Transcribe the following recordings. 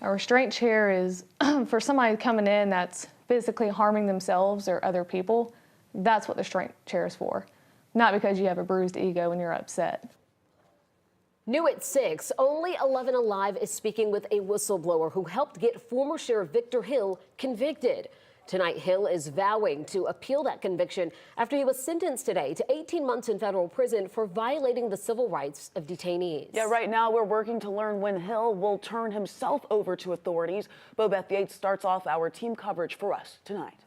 A restraint chair is for somebody coming in that's physically harming themselves or other people. That's what the restraint chair is for, not because you have a bruised ego and you're upset. New at 6, Only 11 Alive is speaking with a whistleblower who helped get former Sheriff Victor Hill convicted. Tonight, Hill is vowing to appeal that conviction after he was sentenced today to 18 months in federal prison for violating the civil rights of detainees. Yeah, right now we're working to learn when Hill will turn himself over to authorities. Bobeth Yates starts off our team coverage for us tonight.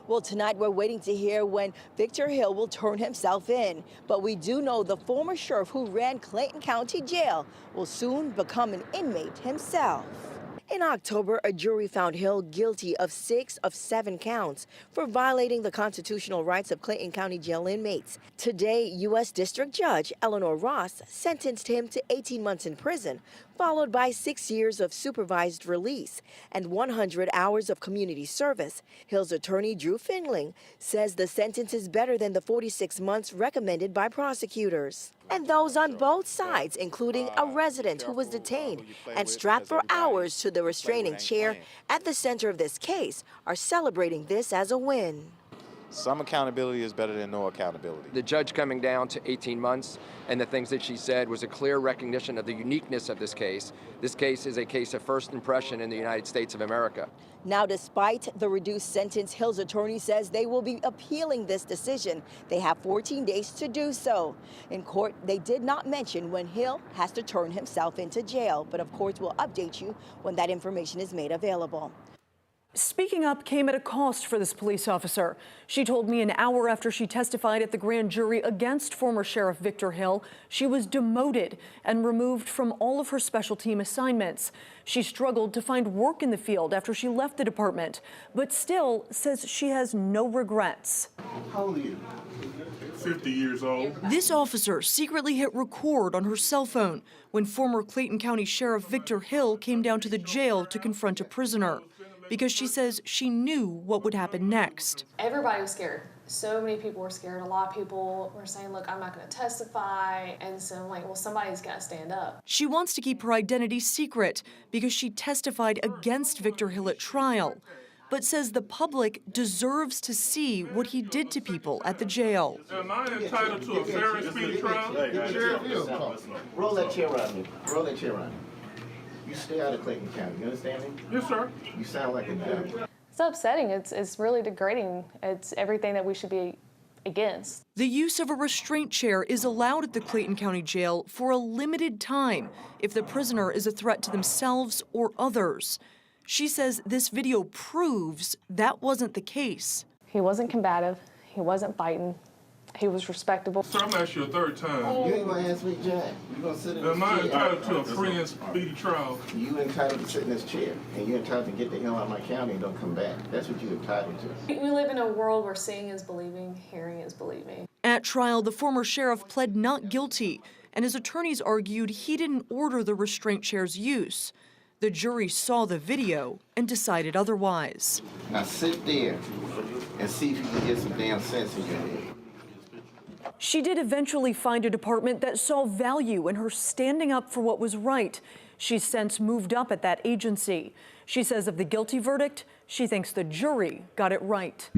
Well, tonight we're waiting to hear when Victor Hill will turn himself in. But we do know the former sheriff who ran Clayton County Jail will soon become an inmate himself. In October, a jury found Hill guilty of 6 of 7 counts for violating the constitutional rights of Clayton County Jail inmates. Today, U.S. District Judge Eleanor Ross sentenced him to 18 months in prison, followed by 6 years of supervised release and 100 hours of community service. Hill's attorney, Drew Findling, says the sentence is better than the 46 months recommended by prosecutors. And those on both sides, including a resident who was detained and strapped for hours to the restraining chair at the center of this case, are celebrating this as a win. Some accountability is better than no accountability. The judge coming down to 18 months and the things that she said was a clear recognition of the uniqueness of this case. This case is a case of first impression in the United States of America. Now, despite the reduced sentence, Hill's attorney says they will be appealing this decision. They have 14 days to do so. In court, they did not mention when Hill has to turn himself into jail, but of course we'll update you when that information is made available. Speaking up came at a cost for this police officer. She told me an hour after she testified at the grand jury against former Sheriff Victor Hill, she was demoted and removed from all of her special team assignments. She struggled to find work in the field after she left the department, but still says she has no regrets. How old are you? 50 years old. This officer secretly hit record on her cell phone when former Clayton County Sheriff Victor Hill came down to the jail to confront a prisoner, because she says she knew what would happen next. Everybody was scared. So many people were scared. A lot of people were saying, look, I'm not going to testify. And so I'm like, well, somebody's got to stand up. She wants to keep her identity secret because she testified against Victor Hill at trial, but says the public deserves to see what he did to people at the jail. Am I entitled to a fair and speedy trial? Roll that chair around me. Roll that chair around me. You stay out of Clayton County, you understand me? Yes, sir. You sound like a devil. It's upsetting. It's really degrading. It's everything that we should be against. The use of a restraint chair is allowed at the Clayton County Jail for a limited time if the prisoner is a threat to themselves or others. She says this video proves that wasn't the case. He wasn't combative. He wasn't fighting. He was respectable. Sir, I'm asking you a third time. You ain't gonna ask me, Jack. You gonna sit in this Am I chair. entitled to a free and speedy trial? You entitled to sit in this chair, and you entitled to get the hell out of my county and don't come back. That's what you entitled to. We live in a world where seeing is believing, hearing is believing. At trial, the former sheriff pled not guilty, and his attorneys argued he didn't order the restraint chair's use. The jury saw the video and decided otherwise. Now sit there and see if you can get some damn sense in your head. She did eventually find a department that saw value in her standing up for what was right. She's since moved up at that agency. She says of the guilty verdict, she thinks the jury got it right.